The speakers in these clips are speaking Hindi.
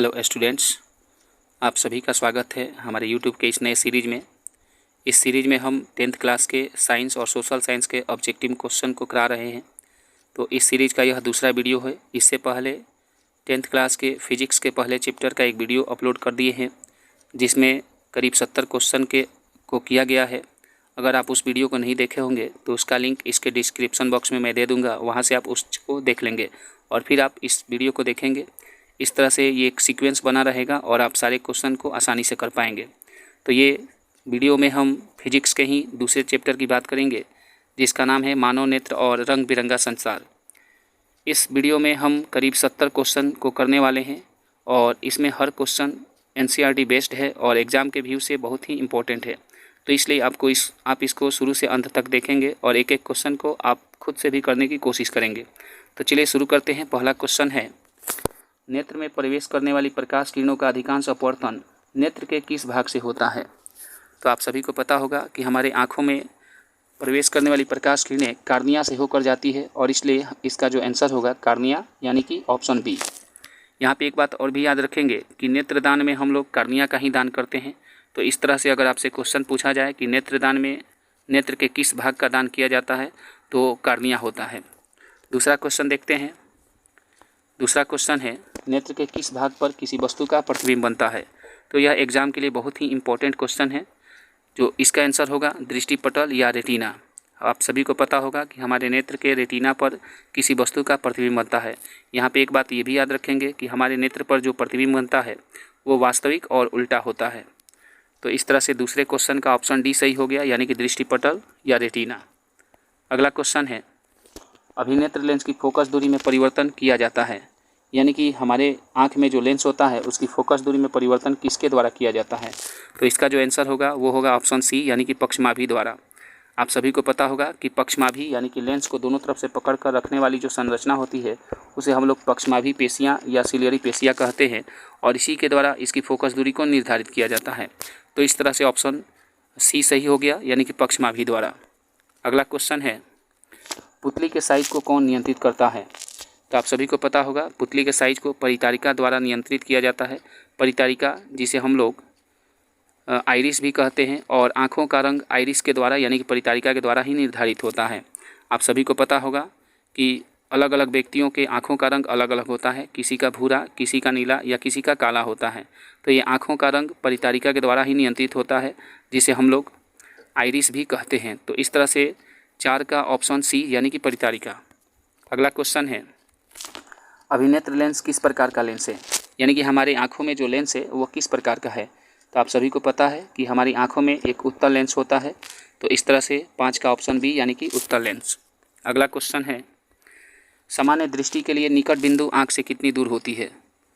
हेलो स्टूडेंट्स, आप सभी का स्वागत है हमारे यूट्यूब के इस नए सीरीज़ में। इस सीरीज़ में हम 10th क्लास के साइंस और सोशल साइंस के ऑब्जेक्टिव क्वेश्चन को करा रहे हैं। तो इस सीरीज़ का यह दूसरा वीडियो है। इससे पहले 10th क्लास के फिजिक्स के पहले चैप्टर का एक वीडियो अपलोड कर दिए हैं, जिसमें करीब 70 क्वेश्चन को किया गया है। अगर आप उस वीडियो को नहीं देखे होंगे तो उसका लिंक इसके डिस्क्रिप्शन बॉक्स में मैं दे दूँगा, वहाँ से आप उसको देख लेंगे और फिर आप इस वीडियो को देखेंगे। इस तरह से ये एक सीक्वेंस बना रहेगा और आप सारे क्वेश्चन को आसानी से कर पाएंगे। तो ये वीडियो में हम फिजिक्स के ही दूसरे चैप्टर की बात करेंगे, जिसका नाम है मानव नेत्र और रंग बिरंगा संसार। इस वीडियो में हम करीब 70 क्वेश्चन को करने वाले हैं और इसमें हर क्वेश्चन NCERT बेस्ड है और एग्ज़ाम के व्यू से बहुत ही इम्पोर्टेंट है। तो इसलिए आप इसको शुरू से अंत तक देखेंगे और एक एक क्वेश्चन को आप खुद से भी करने की कोशिश करेंगे। तो चलिए शुरू करते हैं। पहला क्वेश्चन है, नेत्र में प्रवेश करने वाली प्रकाश किरणों का अधिकांश अपवर्तन नेत्र के किस भाग से होता है? तो आप सभी को पता होगा कि हमारे आँखों में प्रवेश करने वाली प्रकाश किरणें कार्निया से होकर जाती है और इसलिए इसका जो आंसर होगा कार्निया, यानी कि ऑप्शन बी। यहाँ पे एक बात और भी याद रखेंगे कि नेत्रदान में हम लोग कार्निया का ही दान करते हैं। तो इस तरह से अगर आपसे क्वेश्चन पूछा जाए कि नेत्रदान में नेत्र के किस भाग का दान किया जाता है, तो कार्निया होता है। दूसरा क्वेश्चन देखते हैं। दूसरा क्वेश्चन है, नेत्र के किस भाग पर किसी वस्तु का प्रतिबिंब बनता है? तो यह एग्ज़ाम के लिए बहुत ही इम्पोर्टेंट क्वेश्चन है। जो इसका आंसर होगा दृष्टिपटल या रेटिना। आप सभी को पता होगा कि हमारे नेत्र के रेटिना पर किसी वस्तु का प्रतिबिंब बनता है। यहाँ पे एक बात ये भी याद रखेंगे कि हमारे नेत्र पर जो प्रतिबिंब बनता है वो वास्तविक और उल्टा होता है। तो इस तरह से दूसरे क्वेश्चन का ऑप्शन डी सही हो गया, यानी कि दृष्टिपटल या रेटिना। अगला क्वेश्चन है, अभिनेत्र लेंस की फोकस दूरी में परिवर्तन किया जाता है, यानी कि हमारे आँख में जो लेंस होता है उसकी फोकस दूरी में परिवर्तन किसके द्वारा किया जाता है? तो इसका जो आंसर होगा वो होगा ऑप्शन सी, यानी कि पक्षमाभी द्वारा। आप सभी को पता होगा कि पक्षमाभी यानी कि लेंस को दोनों तरफ से पकड़ कर रखने वाली जो संरचना होती है उसे हम लोग पक्षमाभी पेशियाँ या सिलियरी पेशियाँ कहते हैं और इसी के द्वारा इसकी फोकस दूरी को निर्धारित किया जाता है। तो इस तरह से ऑप्शन सी सही हो गया, यानी कि पक्षमाभी द्वारा। अगला क्वेश्चन है, पुतली के साइज को कौन नियंत्रित करता है? तो आप सभी को पता होगा पुतली के साइज को परितारिका द्वारा नियंत्रित किया जाता है। परितारिका जिसे हम लोग आइरिस भी कहते हैं और आँखों का रंग आइरिस के द्वारा यानी कि परितारिका के द्वारा ही निर्धारित होता है। आप सभी को पता होगा कि अलग अलग व्यक्तियों के आँखों का रंग अलग अलग होता है, किसी का भूरा, किसी का नीला या किसी का काला होता है। तो ये आँखों का रंग परितारिका के द्वारा ही नियंत्रित होता है, जिसे हम लोग आइरिस भी कहते हैं। तो इस तरह से 4 का ऑप्शन सी, यानी कि परितारिका। अगला क्वेश्चन है, अभिनेत्र लेंस किस प्रकार का लेंस है? यानी कि हमारी आँखों में जो लेंस है वो किस प्रकार का है? तो आप सभी को पता है कि हमारी आँखों में एक उत्तल लेंस होता है। तो इस तरह से 5 का ऑप्शन बी, यानी कि उत्तल लेंस। अगला क्वेश्चन है, सामान्य दृष्टि के लिए निकट बिंदु आँख से कितनी दूर होती है?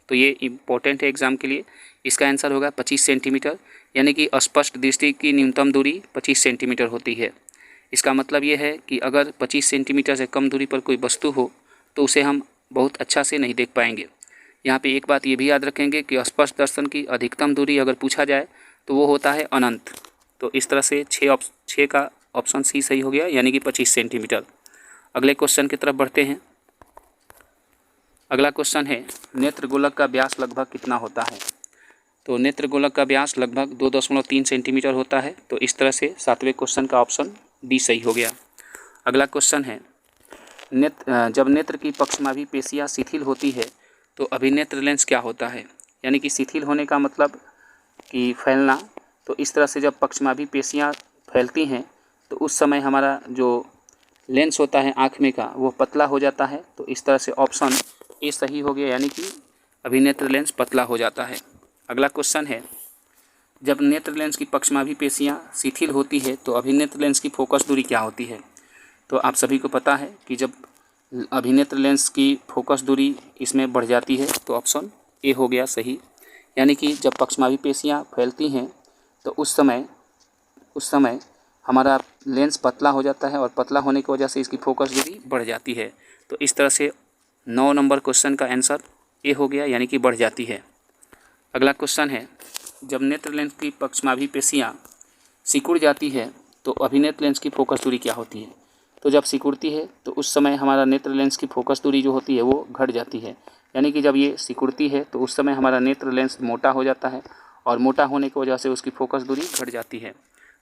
तो ये इम्पोर्टेंट है एग्जाम के लिए। इसका आंसर होगा 25 सेंटीमीटर, यानी कि अस्पष्ट दृष्टि की न्यूनतम दूरी 25 सेंटीमीटर होती है। इसका मतलब ये है कि अगर 25 सेंटीमीटर से कम दूरी पर कोई वस्तु हो तो उसे हम बहुत अच्छा से नहीं देख पाएंगे। यहाँ पे एक बात ये भी याद रखेंगे कि स्पष्ट दर्शन की अधिकतम दूरी अगर पूछा जाए तो वो होता है अनंत। तो इस तरह से 6 का ऑप्शन सी सही हो गया, यानी कि 25 सेंटीमीटर। अगले क्वेश्चन की तरफ बढ़ते हैं। अगला क्वेश्चन है, नेत्र गोलक का व्यास लगभग कितना होता है? तो नेत्र गोलक का व्यास लगभग 2.3 सेंटीमीटर होता है। तो इस तरह से 7वें क्वेश्चन का ऑप्शन डी सही हो गया। अगला क्वेश्चन है, जब नेत्र की पक्षमाभी पेशियाँ शिथिल होती है तो अभिनेत्र लेंस क्या होता है? यानी कि शिथिल होने का मतलब कि फैलना। तो इस तरह से जब पक्षमाभी पेशियाँ फैलती हैं तो उस समय हमारा जो लेंस होता है आँख में का वो पतला हो जाता है। तो इस तरह से ऑप्शन ए सही हो गया, यानी कि अभिनेत्र लेंस पतला हो जाता है। अगला क्वेश्चन है, जब नेत्र लेंस की पक्षमाभी पेशियाँ शिथिल होती है तो अभिनेत्र लेंस की फोकस दूरी क्या होती है? तो आप सभी को पता है कि जब अभिनेत्र लेंस की फोकस दूरी इसमें बढ़ जाती है तो ऑप्शन ए हो गया सही, यानी कि जब पक्षमाभी पेशियाँ फैलती हैं तो उस समय हमारा लेंस पतला हो जाता है और पतला होने की वजह से इसकी फोकस दूरी बढ़ जाती है। तो इस तरह से 9 नंबर क्वेश्चन का आंसर ए हो गया, यानी कि बढ़ जाती है। अगला क्वेश्चन है, जब नेत्र लेंस की पक्षमाभी पेशियाँ सिकुड़ जाती है तो अभिनेत्र लेंस की फोकस दूरी क्या होती है? तो जब सिकुड़ती है तो उस समय हमारा नेत्र लेंस की फोकस दूरी जो होती है वो घट जाती है। यानी कि जब ये सिकुड़ती है तो उस समय हमारा नेत्र लेंस मोटा हो जाता है और मोटा होने की वजह से उसकी फोकस दूरी घट जाती है।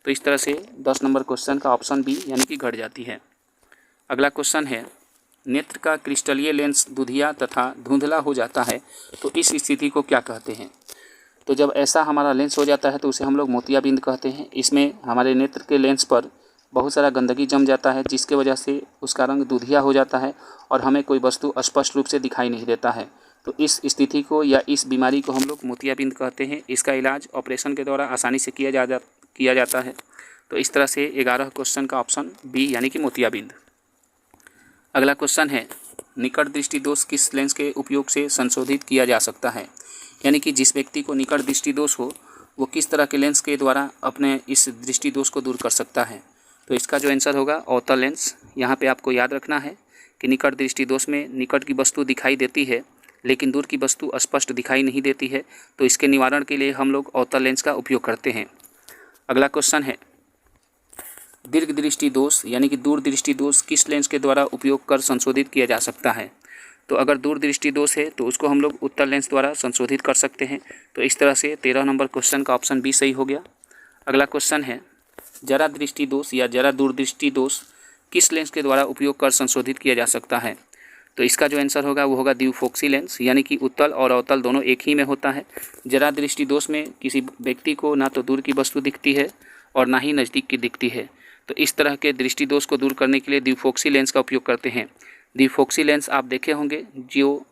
तो इस तरह से 10 नंबर क्वेश्चन का ऑप्शन बी यानी कि घट जाती है। अगला क्वेश्चन है, नेत्र का क्रिस्टलीय लेंस दुधिया तथा धुंधला हो जाता है तो इस स्थिति को क्या कहते हैं? तो जब ऐसा हमारा लेंस हो जाता है तो उसे हम लोग मोतियाबिंद कहते हैं। इसमें हमारे नेत्र के लेंस पर बहुत सारा गंदगी जम जाता है जिसके वजह से उसका रंग दुधिया हो जाता है और हमें कोई वस्तु स्पष्ट रूप से दिखाई नहीं देता है। तो इस स्थिति को या इस बीमारी को हम लोग मोतियाबिंद कहते हैं। इसका इलाज ऑपरेशन के द्वारा आसानी से किया जाता है। तो इस तरह से 11 क्वेश्चन का ऑप्शन बी यानी कि मोतियाबिंद। अगला क्वेश्चन है, निकट दृष्टि दोष किस लेंस के उपयोग से संशोधित किया जा सकता है? यानी कि जिस व्यक्ति को निकट दृष्टि दोष हो वो किस तरह के लेंस के द्वारा अपने इस दृष्टि दोष को दूर कर सकता है? तो इसका जो आंसर होगा अवतल लेंस। यहाँ पे आपको याद रखना है कि निकट दृष्टि दोष में निकट की वस्तु दिखाई देती है लेकिन दूर की वस्तु स्पष्ट दिखाई नहीं देती है। तो इसके निवारण के लिए हम लोग अवतल लेंस का उपयोग करते हैं। अगला क्वेश्चन है, दीर्घ दृष्टि दोष यानी कि दूर दृष्टि दोष किस लेंस के द्वारा उपयोग कर संशोधित किया जा सकता है? तो अगर दूर दृष्टि दोष है तो उसको हम लोग उत्तल लेंस द्वारा संशोधित कर सकते हैं। तो इस तरह से 13 नंबर क्वेश्चन का ऑप्शन बी सही हो गया। अगला क्वेश्चन है, जरा दृष्टि दोष या जरा दूरदृष्टि दोष किस लेंस के द्वारा उपयोग कर संशोधित किया जा सकता है? तो इसका जो आंसर होगा वो होगा द्विफोक्सी लेंस, यानी कि उत्तल और अवतल दोनों एक ही में होता है। जरा दृष्टि दोष में किसी व्यक्ति को ना तो दूर की वस्तु दिखती है और ना ही नज़दीक की दिखती है। तो इस तरह के दृष्टि दोष को दूर करने के लिए द्विफोक्सी लेंस का उपयोग करते हैं। द्विफोक्सी लेंस आप देखे होंगे, जो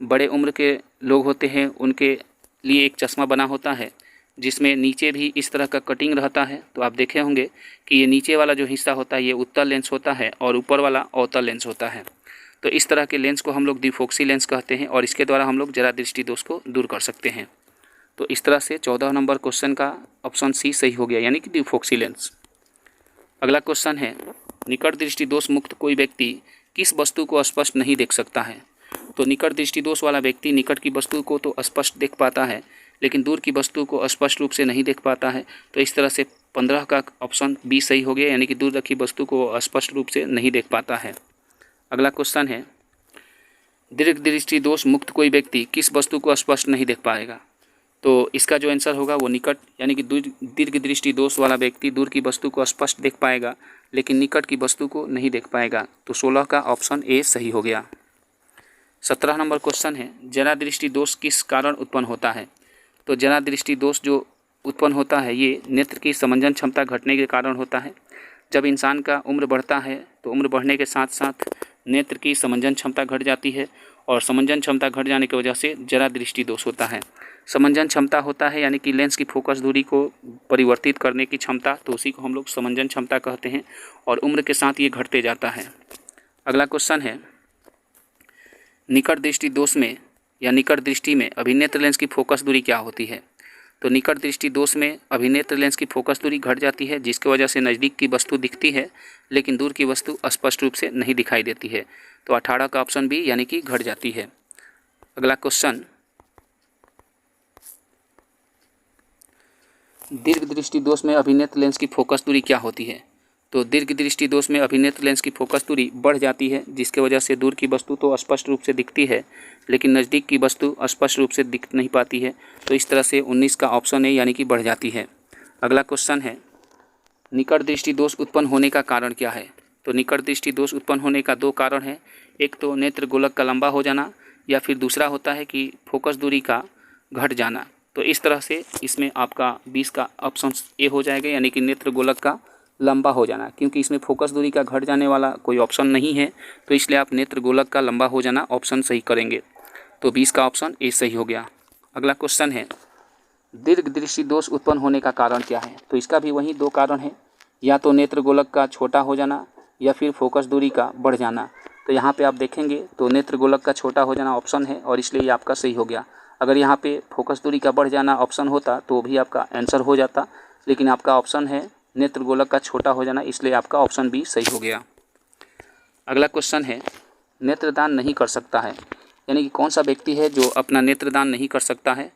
बड़े उम्र के लोग होते हैं उनके लिए एक चश्मा बना होता है जिसमें नीचे भी इस तरह का कटिंग रहता है। तो आप देखे होंगे कि ये नीचे वाला जो हिस्सा होता है ये उत्तल लेंस होता है और ऊपर वाला अवतल लेंस होता है। तो इस तरह के लेंस को हम लोग द्विफोक्सी लेंस कहते हैं और इसके द्वारा हम लोग जरा दृष्टि दोष को दूर कर सकते हैं। तो इस तरह से 14 नंबर क्वेश्चन का ऑप्शन सी सही हो गया, यानी कि द्विफोक्सी लेंस। अगला क्वेश्चन है, निकट दृष्टि दोष मुक्त कोई व्यक्ति किस वस्तु को स्पष्ट नहीं देख सकता है? तो निकट दृष्टि दोष वाला व्यक्ति निकट की वस्तु को तो स्पष्ट देख पाता है लेकिन दूर की वस्तु को स्पष्ट रूप से नहीं देख पाता है। तो इस तरह से 15 का ऑप्शन बी सही हो गया, यानी कि दूर रखी वस्तु को स्पष्ट रूप से नहीं देख पाता है। अगला क्वेश्चन है, दीर्घ दृष्टि दोष मुक्त कोई व्यक्ति किस वस्तु को स्पष्ट नहीं देख पाएगा? तो इसका जो आंसर होगा वो निकट यानी कि दीर्घ दृष्टि दोष वाला व्यक्ति दूर की वस्तु को स्पष्ट देख पाएगा लेकिन निकट की वस्तु को नहीं देख पाएगा। तो 16 का ऑप्शन ए सही हो गया। 17 नंबर क्वेश्चन है, जरा दृष्टि दोष किस कारण उत्पन्न होता है? तो जरा दृष्टि दोष जो उत्पन्न होता है ये नेत्र की समंजन क्षमता घटने के कारण होता है। जब इंसान का उम्र बढ़ता है तो उम्र बढ़ने के साथ साथ नेत्र की समंजन क्षमता घट जाती है और समंजन क्षमता घट जाने की वजह से जरा दृष्टि दोष होता है। समंजन क्षमता होता है यानी कि लेंस की फोकस दूरी को परिवर्तित करने की क्षमता, तो उसी को हम लोग समंजन क्षमता कहते हैं और उम्र के साथ ये घटते जाता है। अगला क्वेश्चन है, निकट दृष्टि दोष में या निकट दृष्टि में अभिनेत्र लेंस की फोकस दूरी क्या होती है? तो निकट दृष्टि दोष में अभिनेत्र लेंस की फोकस दूरी घट जाती है जिसकी वजह से नज़दीक की वस्तु दिखती है लेकिन दूर की वस्तु स्पष्ट रूप से नहीं दिखाई देती है। तो 18 का ऑप्शन बी यानी कि घट जाती है। अगला क्वेश्चन, दीर्घ दृष्टि दोष में अभिनेत्र लेंस की फोकस दूरी क्या होती है? तो दीर्घ दृष्टि दोष में अभिनेत्र लेंस की फोकस दूरी बढ़ जाती है जिसके वजह से दूर की वस्तु तो स्पष्ट रूप से दिखती है लेकिन नज़दीक की वस्तु स्पष्ट रूप से दिख नहीं पाती है। तो इस तरह से 19 का ऑप्शन है यानी कि बढ़ जाती है। अगला क्वेश्चन है, निकट दृष्टि दोष उत्पन्न होने का कारण क्या है? तो निकट दृष्टि दोष उत्पन्न होने का 2 कारण है, एक तो नेत्र गोलक का लंबा हो जाना या फिर दूसरा होता है कि फोकस दूरी का घट जाना। तो इस तरह से इसमें आपका 20 का ऑप्शन ए हो जाएगा, यानी कि नेत्र गोलक का लंबा हो जाना, क्योंकि इसमें फोकस दूरी का घट जाने वाला कोई ऑप्शन नहीं है तो इसलिए आप नेत्र गोलक का लंबा हो जाना ऑप्शन सही करेंगे। तो 20 का ऑप्शन ए सही हो गया। अगला क्वेश्चन है, दीर्घ दृष्टि दोष उत्पन्न होने का कारण क्या है? तो इसका भी वही 2 कारण है, या तो नेत्र गोलक का छोटा हो जाना या फिर फोकस दूरी का बढ़ जाना। तो यहाँ पे आप देखेंगे तो नेत्र गोलक का छोटा हो जाना ऑप्शन है और इसलिए ये आपका सही हो गया। अगर यहाँ पे फोकस दूरी का बढ़ जाना ऑप्शन होता तो भी आपका आंसर हो जाता, लेकिन आपका ऑप्शन है नेत्र गोलक का छोटा हो जाना, इसलिए आपका ऑप्शन बी सही हो गया। अगला क्वेश्चन है, नेत्रदान नहीं कर सकता है, यानी कि कौन सा व्यक्ति है जो अपना नेत्रदान नहीं कर सकता है?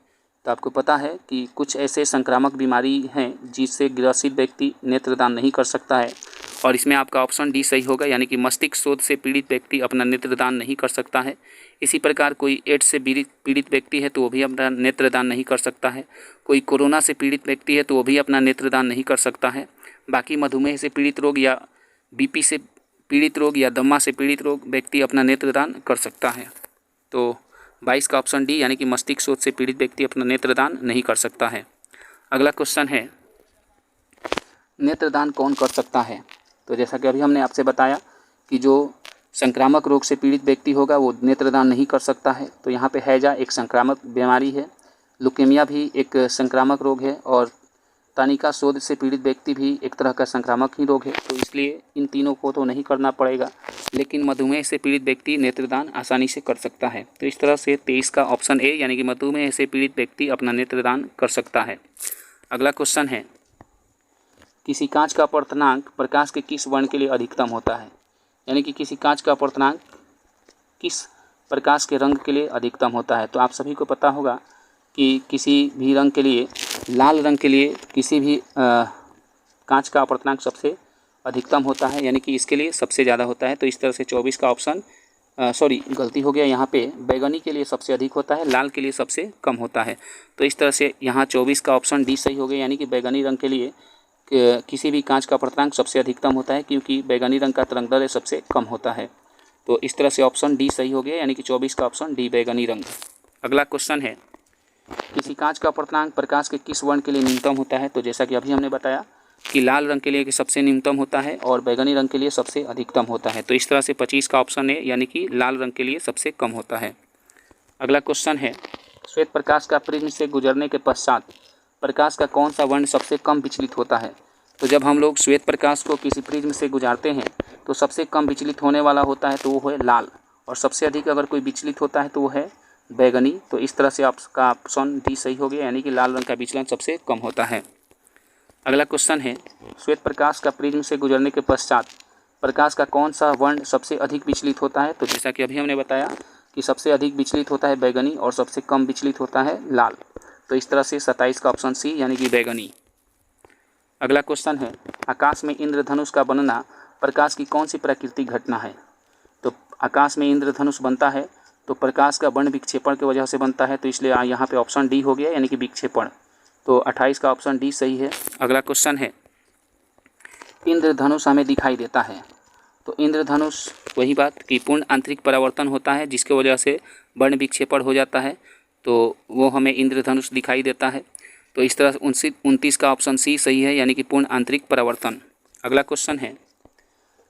तो आपको पता है कि कुछ ऐसे संक्रामक बीमारी हैं जिससे ग्रसित व्यक्ति नेत्रदान नहीं कर सकता है और इसमें आपका ऑप्शन डी सही होगा, यानी कि मस्तिष्क शोथ से पीड़ित व्यक्ति अपना नेत्रदान नहीं कर सकता है। इसी प्रकार कोई एड्स से पीड़ित व्यक्ति है तो वो भी अपना नेत्रदान नहीं कर सकता है। कोई कोरोना से पीड़ित व्यक्ति है तो वो भी अपना नेत्रदान नहीं कर सकता है। बाकी मधुमेह से पीड़ित रोग या बीपी से पीड़ित रोग या दमा से पीड़ित रोग व्यक्ति अपना नेत्रदान कर सकता है। तो 22 का ऑप्शन डी, यानी कि मस्तिष्क शोथ से पीड़ित व्यक्ति अपना नेत्रदान नहीं कर सकता है। अगला क्वेश्चन है, नेत्रदान कौन कर सकता है? तो जैसा कि अभी हमने आपसे बताया कि जो संक्रामक रोग से पीड़ित व्यक्ति होगा वो नेत्रदान नहीं कर सकता है। तो यहाँ पे हैजा एक संक्रामक बीमारी है, लुकेमिया भी एक संक्रामक रोग है, और तानिका शोथ से पीड़ित व्यक्ति भी एक तरह का संक्रामक ही रोग है। तो इसलिए इन तीनों को तो नहीं करना पड़ेगा, लेकिन मधुमेह से पीड़ित व्यक्ति नेत्रदान आसानी से कर सकता है। तो इस तरह से 23 का ऑप्शन ए, यानी कि मधुमेह से पीड़ित व्यक्ति अपना नेत्रदान कर सकता है। अगला क्वेश्चन है, किसी कांच का अपवर्तनांक प्रकाश के किस वर्ण के लिए अधिकतम होता है? यानी कि किसी कांच का अपवर्तनांक किस प्रकाश के रंग के लिए अधिकतम होता है? तो आप सभी को पता होगा कि किसी भी रंग के लिए, लाल रंग के लिए किसी भी कांच का अपवर्तनांक सबसे अधिकतम होता है, यानी कि इसके लिए सबसे ज़्यादा होता है। तो इस तरह से 24 का ऑप्शन गलती हो गया, यहाँ पे बैगनी के लिए सबसे अधिक होता है, लाल के लिए सबसे कम होता है। तो इस तरह से यहाँ 24 का ऑप्शन डी सही हो गया, यानी कि बैगनी रंग के लिए किसी भी कांच का अपवर्तनांक सबसे अधिकतम होता है, क्योंकि बैगनी रंग का तरंगदैर्घ्य सबसे कम होता है। तो इस तरह से ऑप्शन डी सही हो गया, यानी कि 24 का ऑप्शन डी बैगनी रंग। अगला क्वेश्चन है, किसी कांच का अपवर्तनांक प्रकाश के किस वर्ण के लिए न्यूनतम होता है? तो जैसा कि अभी हमने बताया कि लाल रंग के लिए सबसे न्यूनतम होता है और बैगनी रंग के लिए सबसे अधिकतम होता है। तो इस तरह से 25 का ऑप्शन है, यानी कि लाल रंग के लिए सबसे कम होता है। अगला क्वेश्चन है, श्वेत प्रकाश का प्रिज्म से गुजरने के पश्चात प्रकाश का कौन सा वर्ण सबसे कम विचलित होता है? तो जब हम लोग श्वेत प्रकाश को किसी प्रिज्म से गुजारते हैं तो सबसे कम विचलित होने वाला होता है तो वो है लाल, और सबसे अधिक अगर कोई विचलित होता है तो वो है बैगनी। तो इस तरह से आपका ऑप्शन डी सही हो गया, यानी कि लाल रंग का विचलन सबसे कम होता है। अगला क्वेश्चन है, श्वेत प्रकाश का प्रिज्म से गुजरने के पश्चात प्रकाश का कौन सा वर्ण सबसे अधिक विचलित होता है? तो जैसा कि अभी हमने बताया कि सबसे अधिक विचलित होता है बैगनी और सबसे कम विचलित होता है लाल। तो इस तरह से 27 का ऑप्शन सी, यानी कि बैगनी। अगला क्वेश्चन है, आकाश में इंद्रधनुष का बनना प्रकाश की कौन सी प्राकृतिक घटना है? तो आकाश में इंद्रधनुष बनता है तो प्रकाश का वर्ण विक्षेपण की वजह से बनता है। तो इसलिए यहाँ पे ऑप्शन डी हो गया, यानी कि विक्षेपण। तो 28 का ऑप्शन डी सही है। अगला क्वेश्चन है, इंद्रधनुष हमें दिखाई देता है। तो इंद्रधनुष वही बात कि पूर्ण आंतरिक परावर्तन होता है जिसके वजह से वर्ण विक्षेपण हो जाता है, तो वो हमें इंद्रधनुष दिखाई देता है। तो इस तरह 29 का ऑप्शन सी सही है, यानी कि पूर्ण आंतरिक परावर्तन। अगला क्वेश्चन है,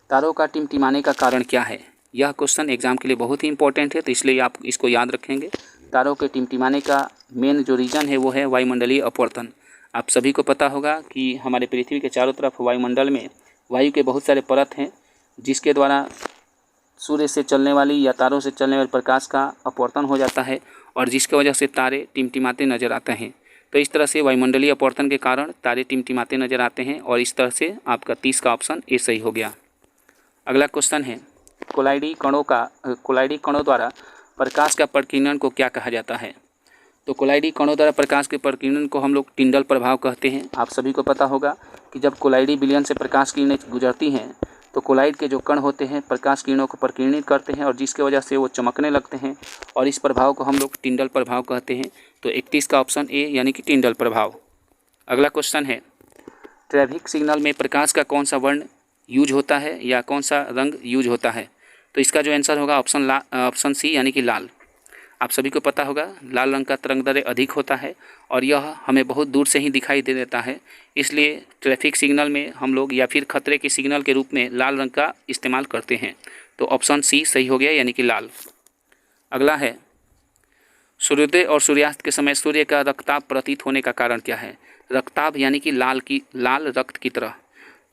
तारों का टिमटिमाने का कारण क्या है? यह क्वेश्चन एग्जाम के लिए बहुत ही इंपॉर्टेंट है, तो इसलिए आप इसको याद रखेंगे। तारों के टिमटिमाने का मेन जो रीज़न है वो है वायुमंडलीय अपवर्तन। आप सभी को पता होगा कि हमारे पृथ्वी के चारों तरफ वायुमंडल में वायु के बहुत सारे परत हैं, जिसके द्वारा सूर्य से चलने वाली या तारों से चलने वाले प्रकाश का अपवर्तन हो जाता है, और जिसकी वजह से तारे टिमटिमाते नजर आते हैं। तो इस तरह से वायुमंडलीय अपवर्तन के कारण तारे टिमटिमाते नजर आते हैं, और इस तरह से आपका 30 का ऑप्शन ए सही हो गया। अगला क्वेश्चन है, कोलाइडी कणों द्वारा प्रकाश का प्रकीर्णन को क्या कहा जाता है? तो कोलाइडी कणों द्वारा प्रकाश के प्रकीर्णन को हम लोग टिंडल प्रभाव कहते हैं। आप सभी को पता होगा कि जब कोलाइडी विलयन से प्रकाश किरणें गुजरती हैं तो कोलाइड के जो कण होते हैं प्रकाश किरणों को प्रकीर्णित करते हैं, और जिसके वजह से वो चमकने लगते हैं, और इस प्रभाव को हम लोग टिंडल प्रभाव कहते हैं। तो 31 का ऑप्शन ए, यानी कि टिंडल प्रभाव। अगला क्वेश्चन है, ट्रैफिक सिग्नल में प्रकाश का कौन सा वर्ण यूज होता है या कौन सा रंग यूज होता है? तो इसका जो आंसर होगा ऑप्शन सी, यानी कि लाल। आप सभी को पता होगा लाल रंग का तरंगदैर्घ्य अधिक होता है और यह हमें बहुत दूर से ही दिखाई दे देता है, इसलिए ट्रैफिक सिग्नल में हम लोग या फिर खतरे के सिग्नल के रूप में लाल रंग का इस्तेमाल करते हैं। तो ऑप्शन सी सही हो गया, यानी कि लाल। अगला है, सूर्योदय और सूर्यास्त के समय सूर्य का रक्तताप प्रतीत होने का कारण क्या है? रक्तताप यानी कि लाल रक्त की तरह।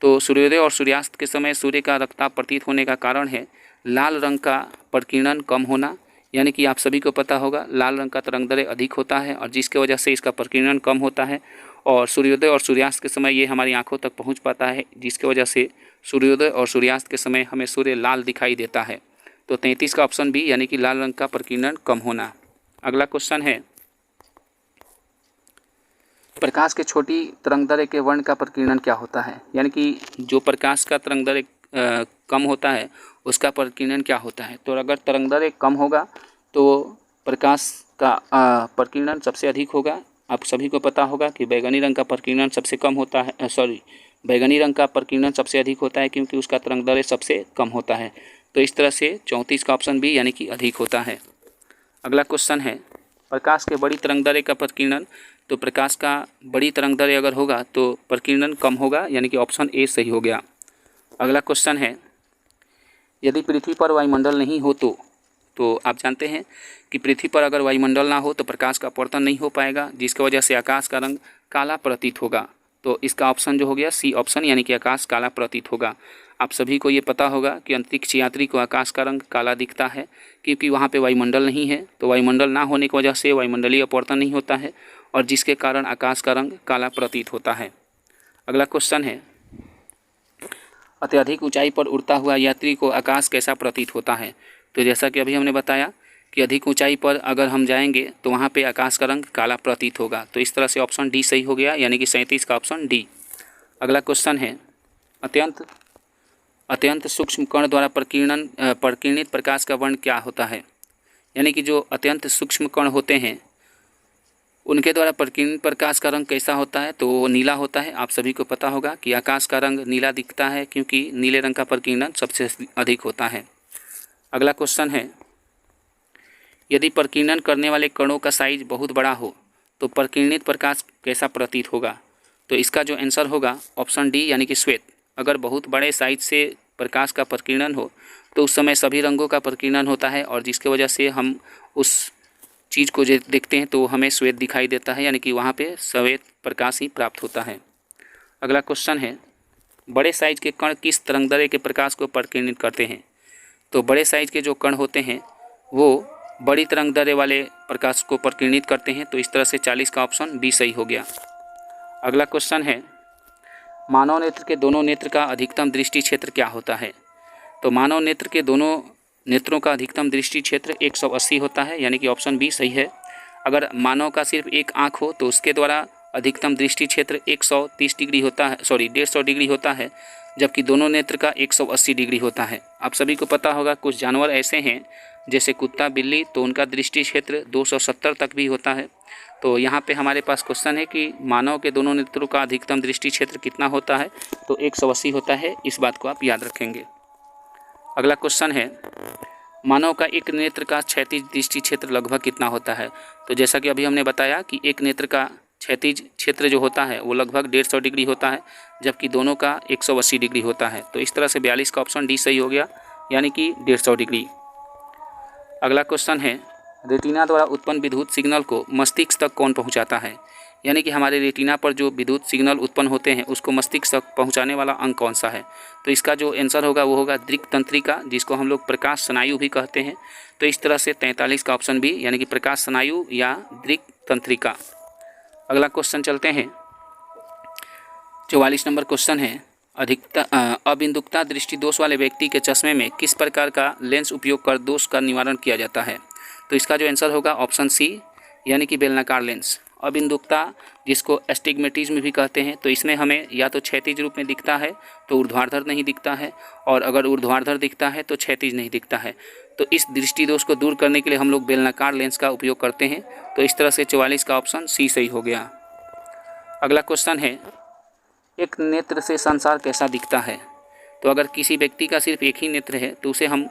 तो सूर्योदय और सूर्यास्त के समय सूर्य का रक्तताप प्रतीत होने का कारण है लाल रंग का प्रकीर्णन कम होना, यानी कि आप सभी को पता होगा लाल रंग का तरंगदैर्घ्य अधिक होता है और जिसके वजह से इसका प्रकीर्णन कम होता है, और सूर्योदय और सूर्यास्त के समय ये हमारी आंखों तक पहुंच पाता है, जिसके वजह से सूर्योदय और सूर्यास्त के समय हमें सूर्य लाल दिखाई देता है। तो 33 का ऑप्शन बी, यानी कि लाल रंग का प्रकीर्णन कम होना। अगला क्वेश्चन है, प्रकाश के छोटी तरंगदैर्घ्य के वर्ण का प्रकीर्णन क्या होता है, यानी कि जो प्रकाश का तरंगदैर्घ्य कम होता है उसका प्रकीर्णन क्या होता है। तो अगर तरंगदैर्घ्य कम होगा तो प्रकाश का प्रकीर्णन सबसे अधिक होगा। आप सभी को पता होगा कि बैगनी रंग का प्रकीर्णन सबसे कम होता है, बैगनी रंग का प्रकीर्णन सबसे अधिक होता है क्योंकि उसका तरंगदैर्घ्य सबसे कम होता है। तो इस तरह से 34 का ऑप्शन बी यानी कि अधिक होता है। अगला क्वेश्चन है प्रकाश के बड़ी तरंगदैर्घ्य का प्रकीर्णन। तो प्रकाश का बड़ी तरंगदैर्घ्य अगर होगा तो प्रकीर्णन कम होगा, यानी कि ऑप्शन ए सही हो गया। अगला क्वेश्चन है यदि पृथ्वी पर वायुमंडल नहीं हो तो आप जानते हैं कि पृथ्वी पर अगर वायुमंडल ना हो तो प्रकाश का अपवर्तन नहीं हो पाएगा, जिसकी वजह से आकाश का रंग काला प्रतीत होगा। तो इसका ऑप्शन जो हो गया सी ऑप्शन, यानी कि आकाश काला प्रतीत होगा। आप सभी को ये पता होगा कि अंतरिक्ष यात्री को आकाश का रंग काला दिखता है क्योंकि वहाँ पे वायुमंडल नहीं है। तो वायुमंडल ना होने की वजह से वायुमंडलीय अपवर्तन नहीं होता है और जिसके कारण आकाश का रंग काला प्रतीत होता है। अगला क्वेश्चन है अत्यधिक ऊंचाई पर उड़ता हुआ यात्री को आकाश कैसा प्रतीत होता है। तो जैसा कि अभी हमने बताया कि अधिक ऊंचाई पर अगर हम जाएंगे तो वहाँ पे आकाश का रंग काला प्रतीत होगा। तो इस तरह से ऑप्शन डी सही हो गया, यानी कि 37 का ऑप्शन डी। अगला क्वेश्चन है अत्यंत सूक्ष्म कण द्वारा प्रकीर्णित प्रकाश का वर्ण क्या होता है, यानी कि जो अत्यंत सूक्ष्म कण होते हैं उनके द्वारा प्रकीर्णित प्रकाश का रंग कैसा होता है। तो वो नीला होता है। आप सभी को पता होगा कि आकाश का रंग नीला दिखता है क्योंकि नीले रंग का प्रकीर्णन सबसे अधिक होता है। अगला क्वेश्चन है यदि प्रकीर्णन करने वाले कणों का साइज बहुत बड़ा हो तो प्रकीर्णित प्रकाश कैसा प्रतीत होगा। तो इसका जो आंसर होगा ऑप्शन डी, यानी कि श्वेत। अगर बहुत बड़े साइज से प्रकाश का प्रकीर्णन हो तो उस समय सभी रंगों का प्रकीर्णन होता है और जिसकी वजह से हम उस चीज़ को देखते हैं तो हमें श्वेत दिखाई देता है, यानी कि वहाँ पे श्वेत प्रकाश ही प्राप्त होता है। अगला क्वेश्चन है बड़े साइज के कण किस तरंगदैर्घ्य के प्रकाश को प्रकीर्णित करते हैं। तो बड़े साइज के जो कण होते हैं वो बड़ी तरंगदैर्घ्य वाले प्रकाश को प्रकीर्णित करते हैं। तो इस तरह से 40 का ऑप्शन बी सही हो गया। अगला क्वेश्चन है मानव नेत्र के दोनों नेत्र का अधिकतम दृष्टि क्षेत्र क्या होता है। तो मानव नेत्र के दोनों नेत्रों का अधिकतम दृष्टि क्षेत्र 180 होता है, यानी कि ऑप्शन बी सही है। अगर मानव का सिर्फ एक आँख हो तो उसके द्वारा अधिकतम दृष्टि क्षेत्र 130 डिग्री होता है, 150 डिग्री होता है, जबकि दोनों नेत्र का 180 डिग्री होता है। आप सभी को पता होगा कुछ जानवर ऐसे हैं जैसे कुत्ता बिल्ली, तो उनका दृष्टि क्षेत्र 270 तक भी होता है। तो यहाँ पे हमारे पास क्वेश्चन है कि मानव के दोनों नेत्रों का अधिकतम दृष्टि क्षेत्र कितना होता है। तो 180 होता है, इस बात को आप याद रखेंगे। अगला क्वेश्चन है मानव का एक नेत्र का क्षैतिज दृष्टि क्षेत्र लगभग कितना होता है। तो जैसा कि अभी हमने बताया कि एक नेत्र का क्षैतिज क्षेत्र जो होता है वो लगभग 150 डिग्री होता है, जबकि दोनों का 180 डिग्री होता है। तो इस तरह से 42 का ऑप्शन डी सही हो गया, यानी कि 150 डिग्री। अगला क्वेश्चन है रेटिना द्वारा उत्पन्न विद्युत सिग्नल को मस्तिष्क तक कौन पहुंचाता है, यानी कि हमारे रेटिना पर जो विद्युत सिग्नल उत्पन्न होते हैं उसको मस्तिष्क तक पहुंचाने वाला अंग कौन सा है। तो इसका जो आंसर होगा वो होगा दृक् तंत्रिका, जिसको हम लोग प्रकाश स्नायु भी कहते हैं। तो इस तरह से 43 का ऑप्शन बी, यानी कि प्रकाश स्नायु या दृक् तंत्रिका। अगला क्वेश्चन चलते हैं 44 नंबर क्वेश्चन है अबिंदुकता दृष्टि दोष वाले व्यक्ति के चश्मे में किस प्रकार का लेंस उपयोग कर दोष का निवारण किया जाता है। तो इसका जो आंसर होगा ऑप्शन सी, यानी कि बेलनाकार लेंस। अबिंदुकता जिसको एस्टिग्मेटिज्म भी कहते हैं, तो इसमें हमें या तो क्षैतिज रूप में दिखता है तो ऊर्ध्वाधर नहीं दिखता है, और अगर ऊर्ध्वाधर दिखता है तो क्षैतिज नहीं दिखता है। तो इस दृष्टि दोष को दूर करने के लिए हम लोग बेलनाकार लेंस का उपयोग करते हैं। तो इस तरह से 44 का ऑप्शन सी सही हो गया। अगला क्वेश्चन है एक नेत्र से संसार कैसा दिखता है। तो अगर किसी व्यक्ति का सिर्फ एक ही नेत्र है तो उसे हम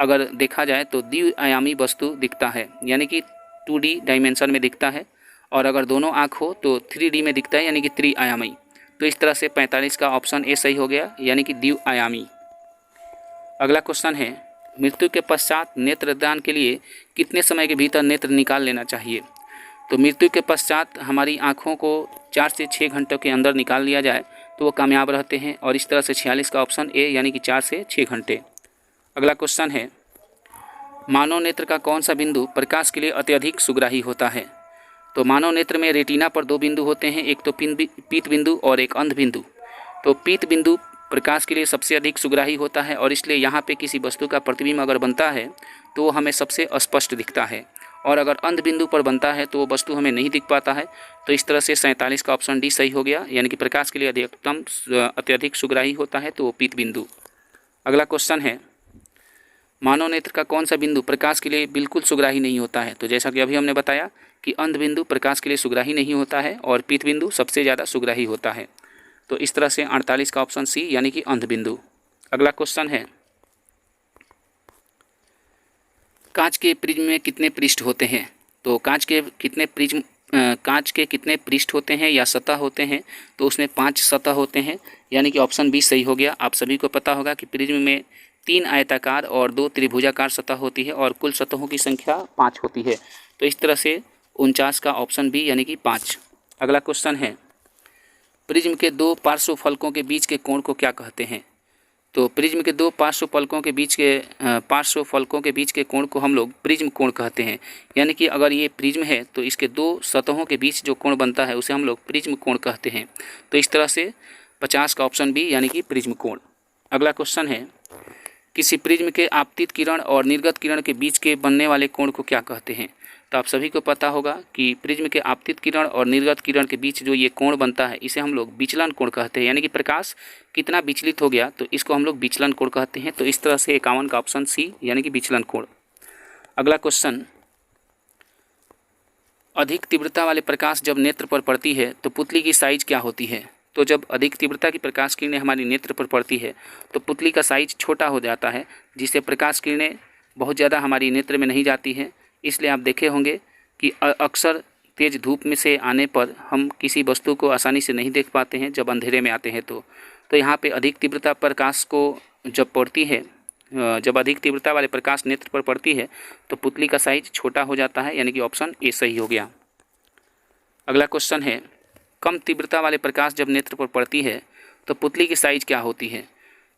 अगर देखा जाए तो द्विआयामी वस्तु दिखता है, यानी कि 2D डायमेंशन में दिखता है, और अगर दोनों आँख हो तो 3D में दिखता है, यानी कि त्रिआयामी। तो इस तरह से 45 का ऑप्शन ए सही हो गया, यानी कि द्विआयामी। अगला क्वेश्चन है मृत्यु के पश्चात नेत्रदान के लिए कितने समय के भीतर नेत्र निकाल लेना चाहिए। तो मृत्यु के पश्चात हमारी आँखों को 4 से 6 घंटों के अंदर निकाल लिया जाए तो वो कामयाब रहते हैं, और इस तरह से 46 का ऑप्शन ए, यानी कि 4 से 6 घंटे। अगला क्वेश्चन है मानव नेत्र का कौन सा बिंदु प्रकाश के लिए अत्यधिक सुग्राही होता है। तो मानव नेत्र में रेटिना पर 2 बिंदु होते हैं, एक तो पीत बिंदु और एक अंध बिंदु। तो पीत बिंदु प्रकाश के लिए सबसे अधिक सुग्राही होता है, और इसलिए यहाँ पे किसी वस्तु का प्रतिबिंब अगर बनता है तो वो हमें सबसे स्पष्ट दिखता है, और अगर अंध बिंदु पर बनता है तो वो वस्तु हमें नहीं दिख पाता है। तो इस तरह से 47 का ऑप्शन डी सही हो गया, यानी कि प्रकाश के लिए अत्यधिक सुग्राही होता है तो वो पीत बिंदु। अगला क्वेश्चन है, मानव नेत्र का कौन सा बिंदु प्रकाश के लिए बिल्कुल सुग्राही नहीं होता है? तो जैसा कि अभी हमने बताया कि अंध बिंदु प्रकाश के लिए सुग्राही नहीं होता है और पीत बिंदु सबसे ज़्यादा सुग्राही होता है। तो इस तरह से 48 का ऑप्शन सी यानी कि अंध बिंदु। अगला क्वेश्चन है, कांच के प्रिज्म में कितने पृष्ठ होते हैं? तो कांच के कितने पृष्ठ होते हैं या सतह होते हैं? तो उसमें 5 सतह होते हैं, यानी कि ऑप्शन बी सही हो गया। आप सभी को पता होगा कि प्रिज्म में 3 आयताकार और 2 त्रिभुजाकार सतह होती है और कुल सतहों की संख्या 5 होती है। तो इस तरह से 49 का ऑप्शन बी यानी कि 5। अगला क्वेश्चन है, प्रिज्म के 2 पार्श्व फलकों के बीच के कोण को क्या कहते हैं? तो प्रिज्म के 2 पार्श्व फलकों के बीच के कोण को हम लोग प्रिज्म कोण कहते हैं। यानी कि अगर ये प्रिज्म है तो इसके 2 सतहों के बीच जो कोण बनता है उसे हम लोग प्रिज्म कोण कहते हैं। तो इस तरह से 50 का ऑप्शन बी यानी कि प्रिज्म कोण। अगला क्वेश्चन है, किसी प्रिज्म के आपतित किरण और निर्गत किरण के बीच के बनने वाले कोण को क्या कहते हैं? तो आप सभी को पता होगा कि प्रिज्म के आपतित किरण और निर्गत किरण के बीच जो ये कोण बनता है इसे हम लोग विचलन कोण कहते हैं। यानी कि प्रकाश कितना विचलित हो गया तो इसको हम लोग विचलन कोण कहते हैं। तो इस तरह से 51 का ऑप्शन सी यानी कि विचलन कोण। अगला क्वेश्चन, अधिक तीव्रता वाले प्रकाश जब नेत्र पर पड़ती है तो पुतली की साइज क्या होती है? तो जब अधिक तीव्रता की प्रकाश किरणें हमारी नेत्र पर पड़ती है तो पुतली का साइज छोटा हो जाता है, जिससे प्रकाश किरणें बहुत ज़्यादा हमारी नेत्र में नहीं जाती हैं। इसलिए आप देखे होंगे कि अक्सर तेज़ धूप में से आने पर हम किसी वस्तु को आसानी से नहीं देख पाते हैं जब अंधेरे में आते हैं। तो यहाँ पे अधिक तीव्रता प्रकाश को जब पड़ती है, जब अधिक तीव्रता वाले प्रकाश नेत्र पर पड़ती है तो पुतली का साइज छोटा हो जाता है, यानी कि ऑप्शन ए सही हो गया। अगला क्वेश्चन है, कम तीव्रता वाले प्रकाश जब नेत्र पर पड़ती है तो पुतली की साइज क्या होती है?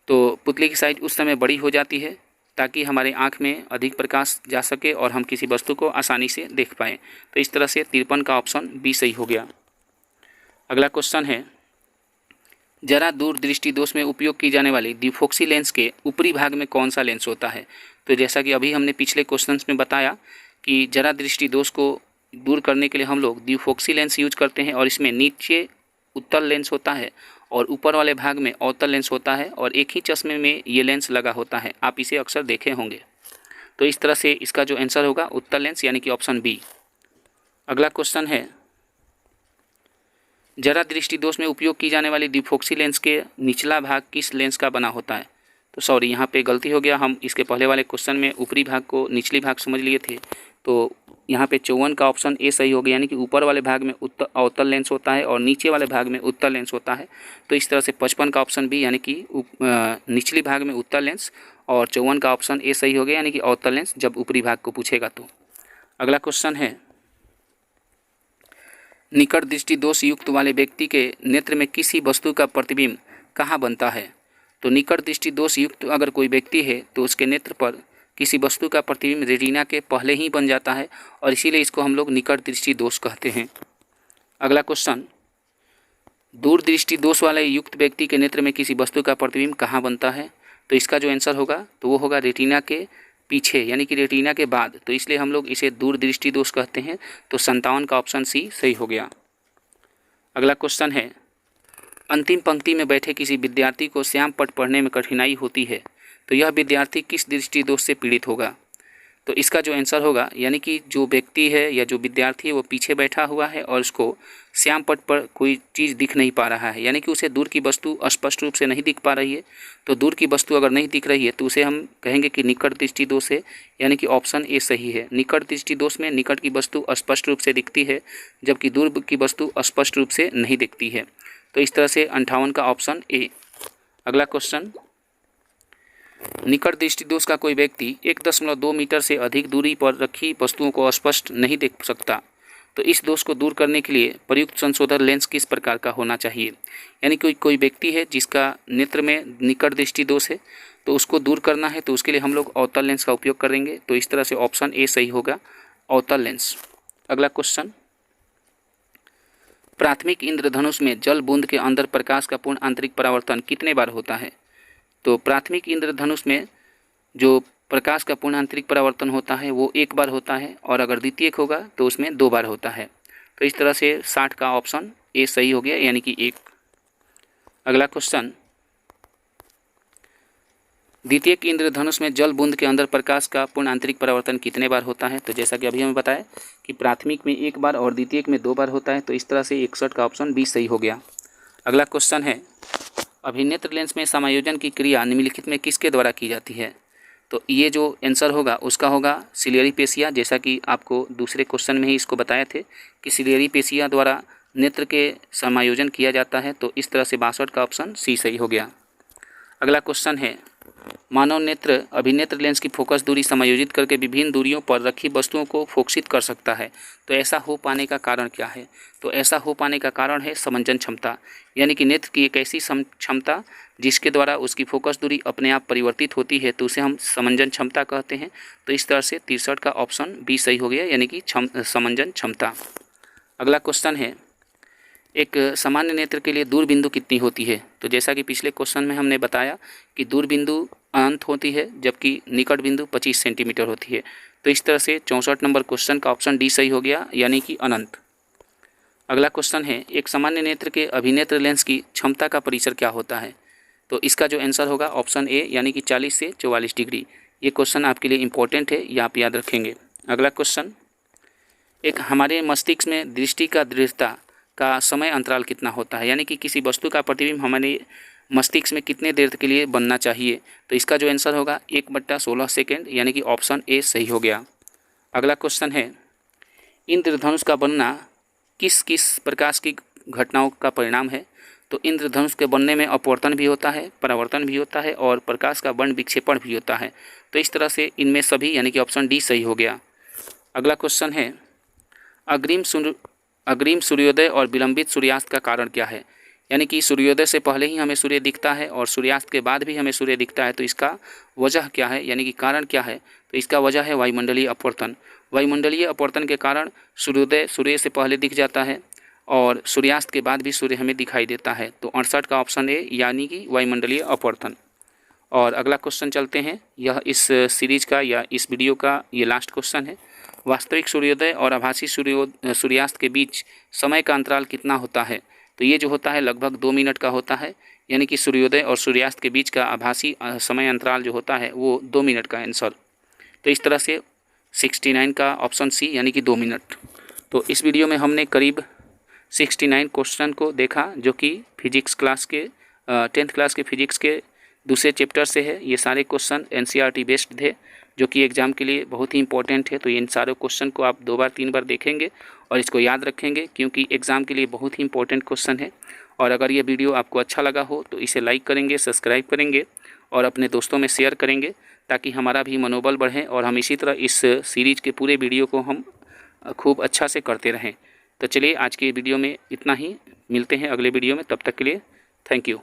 तो पुतली की साइज उस समय बड़ी हो जाती है ताकि हमारे आँख में अधिक प्रकाश जा सके और हम किसी वस्तु को आसानी से देख पाएँ। तो इस तरह से 53 का ऑप्शन बी सही हो गया। अगला क्वेश्चन है, जरा दूर दृष्टि दोष में उपयोग की जाने वाली डिफोक्सी लेंस के ऊपरी भाग में कौन सा लेंस होता है? तो जैसा कि अभी हमने पिछले क्वेश्चंस में बताया कि जरा दृष्टि दोष को दूर करने के लिए हम लोग डिफोक्सी लेंस यूज करते हैं और इसमें नीचे उत्तल लेंस होता है और ऊपर वाले भाग में अवतल लेंस होता है और एक ही चश्मे में ये लेंस लगा होता है। आप इसे अक्सर देखे होंगे। तो इस तरह से इसका जो आंसर होगा उत्तल लेंस यानी कि ऑप्शन बी। अगला क्वेश्चन है, जरा दृष्टि दोष में उपयोग की जाने वाली डिफोक्सी लेंस के निचला भाग किस लेंस का बना होता है? तो सॉरी, यहाँ पे गलती हो गया, हम इसके पहले वाले क्वेश्चन में ऊपरी भाग को निचली भाग समझ लिए थे। तो यहाँ पे 54 का ऑप्शन ए सही हो गया, यानी कि ऊपर वाले भाग में अवतल लेंस होता है और नीचे वाले भाग में उत्तल लेंस होता है। तो इस तरह से 55 का ऑप्शन बी यानी कि निचली भाग में उत्तल लेंस और 54 का ऑप्शन ए सही हो गया, यानी कि अवतल लेंस जब ऊपरी भाग को पूछेगा तो। अगला क्वेश्चन है, निकट दृष्टि दोष युक्त वाले व्यक्ति के नेत्र में किसी वस्तु का प्रतिबिंब कहाँ बनता है? तो निकट दृष्टि दोष युक्त अगर कोई व्यक्ति है तो उसके नेत्र पर किसी वस्तु का प्रतिबिंब रेटिना के पहले ही बन जाता है और इसीलिए इसको हम लोग निकट दृष्टि दोष कहते हैं। अगला क्वेश्चन, दूर दृष्टि दोष वाले युक्त व्यक्ति के नेत्र में किसी वस्तु का प्रतिबिंब कहाँ बनता है? तो इसका जो आंसर होगा तो वो होगा रेटिना के पीछे, यानी कि रेटिना के बाद। तो इसलिए हम लोग इसे दूर दृष्टि दोष कहते हैं। तो 57 का ऑप्शन सी सही हो गया। अगला क्वेश्चन है, अंतिम पंक्ति में बैठे किसी विद्यार्थी को श्याम पट पढ़ने में कठिनाई होती है तो यह विद्यार्थी किस दृष्टि दोष से पीड़ित होगा? तो इसका जो आंसर होगा, यानी कि जो व्यक्ति है या जो विद्यार्थी है वो पीछे बैठा हुआ है और उसको श्याम पट पर कोई चीज़ दिख नहीं पा रहा है, यानी कि उसे दूर की वस्तु स्पष्ट रूप से नहीं दिख पा रही है। तो दूर की वस्तु अगर नहीं दिख रही है तो उसे हम कहेंगे कि निकट दृष्टि दोष है, यानी कि ऑप्शन ए सही है। निकट दृष्टि दोष में निकट की वस्तु स्पष्ट रूप से दिखती है जबकि दूर की वस्तु स्पष्ट रूप से नहीं दिखती है। तो इस तरह से 58 का ऑप्शन ए। अगला क्वेश्चन, निकट दृष्टि दोष का कोई व्यक्ति 1.2 मीटर से अधिक दूरी पर रखी वस्तुओं को स्पष्ट नहीं देख सकता तो इस दोष को दूर करने के लिए प्रयुक्त संशोधन लेंस किस प्रकार का होना चाहिए? यानी कोई व्यक्ति है जिसका नेत्र में निकट दृष्टि दोष है तो उसको दूर करना है तो उसके लिए हम लोग अवतल लेंस का उपयोग करेंगे। तो इस तरह से ऑप्शन ए सही होगा, अवतल लेंस। अगला क्वेश्चन, प्राथमिक इंद्रधनुष में जल बूंद के अंदर प्रकाश का पूर्ण आंतरिक परावर्तन कितने बार होता है? तो प्राथमिक इंद्रधनुष में जो प्रकाश का पूर्ण आंतरिक परावर्तन होता है वो एक बार होता है, और अगर द्वितीयक होगा तो उसमें 2 बार होता है। तो इस तरह से 60 का ऑप्शन ए सही हो गया, यानी कि 1। अगला क्वेश्चन, द्वितीयक इंद्रधनुष में जल बूंद के अंदर प्रकाश का पूर्ण आंतरिक परावर्तन कितने बार होता है? तो जैसा कि अभी हमें बताया कि प्राथमिक में 1 बार और द्वितीयक में 2 बार होता है, तो इस तरह से 61 का ऑप्शन बी सही हो गया। अगला क्वेश्चन है, अभिनेत्र लेंस में समायोजन की क्रिया निम्नलिखित में किसके द्वारा की जाती है? तो ये जो आंसर होगा उसका होगा सिलियरी पेशिया, जैसा कि आपको दूसरे क्वेश्चन में ही इसको बताए थे कि सिलियरी पेशिया द्वारा नेत्र के समायोजन किया जाता है। तो इस तरह से 62 का ऑप्शन सी सही हो गया। अगला क्वेश्चन है, मानव नेत्र अभिनेत्र लेंस की फोकस दूरी समायोजित करके विभिन्न दूरियों पर रखी वस्तुओं को फोकसित कर सकता है। तो ऐसा हो पाने का कारण क्या है? तो ऐसा हो पाने का कारण है समंजन क्षमता, यानी कि नेत्र की एक ऐसी क्षमता जिसके द्वारा उसकी फोकस दूरी अपने आप परिवर्तित होती है, तो उसे हम समंजन क्षमता कहते हैं। तो इस तरह से 63 का ऑप्शन बी सही हो गया, यानी कि समंजन क्षमता। अगला क्वेश्चन है, एक सामान्य नेत्र के लिए दूर बिंदु कितनी होती है? तो जैसा कि पिछले क्वेश्चन में हमने बताया कि दूर बिंदु अनंत होती है, जबकि निकट बिंदु 25 सेंटीमीटर होती है। तो इस तरह से 64 नंबर क्वेश्चन का ऑप्शन डी सही हो गया, यानी कि अनंत। अगला क्वेश्चन है, एक सामान्य नेत्र के अभिनेत्र लेंस की क्षमता का परिसर क्या होता है? तो इसका जो आंसर होगा ऑप्शन ए, यानी कि 40 से 44 डिग्री। ये क्वेश्चन आपके लिए इंपॉर्टेंट है, ये आप याद रखेंगे। अगला क्वेश्चन, एक हमारे मस्तिष्क में दृष्टि का दृढ़ता का समय अंतराल कितना होता है? यानी कि किसी वस्तु का प्रतिबिंब हमारे मस्तिष्क में कितने देर के लिए बनना चाहिए? तो इसका जो आंसर होगा 1/16 सेकेंड, यानी कि ऑप्शन ए सही हो गया। अगला क्वेश्चन है, इंद्रधनुष का बनना किस किस प्रकाश की घटनाओं का परिणाम है? तो इंद्रधनुष के बनने में अपवर्तन भी होता है, परावर्तन भी होता है और प्रकाश का वर्ण विक्षेपण भी होता है। तो इस तरह से इनमें सभी, यानी कि ऑप्शन डी सही हो गया। अगला क्वेश्चन है, अग्रिम सूर्योदय और विलंबित सूर्यास्त का कारण क्या है? यानी कि सूर्योदय से पहले ही हमें सूर्य दिखता है और सूर्यास्त के बाद भी हमें सूर्य दिखता है, तो इसका वजह क्या है, यानी कि कारण क्या है? तो इसका वजह है वायुमंडलीय अपवर्तन। वायुमंडलीय अपवर्तन के कारण सूर्योदय सूर्य से पहले दिख जाता है और सूर्यास्त के बाद भी सूर्य हमें दिखाई देता है। तो 68 का ऑप्शन ए, यानी कि वायुमंडलीय अपवर्तन। और अगला क्वेश्चन चलते हैं, यह इस सीरीज का या इस वीडियो का ये लास्ट क्वेश्चन है। वास्तविक सूर्योदय और आभासी सूर्यास्त के बीच समय का अंतराल कितना होता है? तो ये जो होता है लगभग 2 मिनट का होता है, यानी कि सूर्योदय और सूर्यास्त के बीच का आभासी समय अंतराल जो होता है वो 2 मिनट का आंसर। तो इस तरह से 69 का ऑप्शन सी, यानी कि 2 मिनट। तो इस वीडियो में हमने करीब 69 क्वेश्चन को देखा, जो कि फिजिक्स क्लास के 10th क्लास के फिजिक्स के दूसरे चैप्टर से है। ये सारे क्वेश्चन NCERT बेस्ड थे, जो कि एग्ज़ाम के लिए बहुत ही इंपॉर्टेंट है। तो इन सारे क्वेश्चन को आप 2 बार 3 बार देखेंगे और इसको याद रखेंगे, क्योंकि एग्ज़ाम के लिए बहुत ही इंपॉर्टेंट क्वेश्चन है। और अगर ये वीडियो आपको अच्छा लगा हो तो इसे लाइक करेंगे, सब्सक्राइब करेंगे और अपने दोस्तों में शेयर करेंगे, ताकि हमारा भी मनोबल बढ़े और हम इसी तरह इस सीरीज़ के पूरे वीडियो को हम खूब अच्छा से करते रहें। तो चलिए आज के वीडियो में इतना ही, मिलते हैं अगले वीडियो में, तब तक के लिए थैंक यू।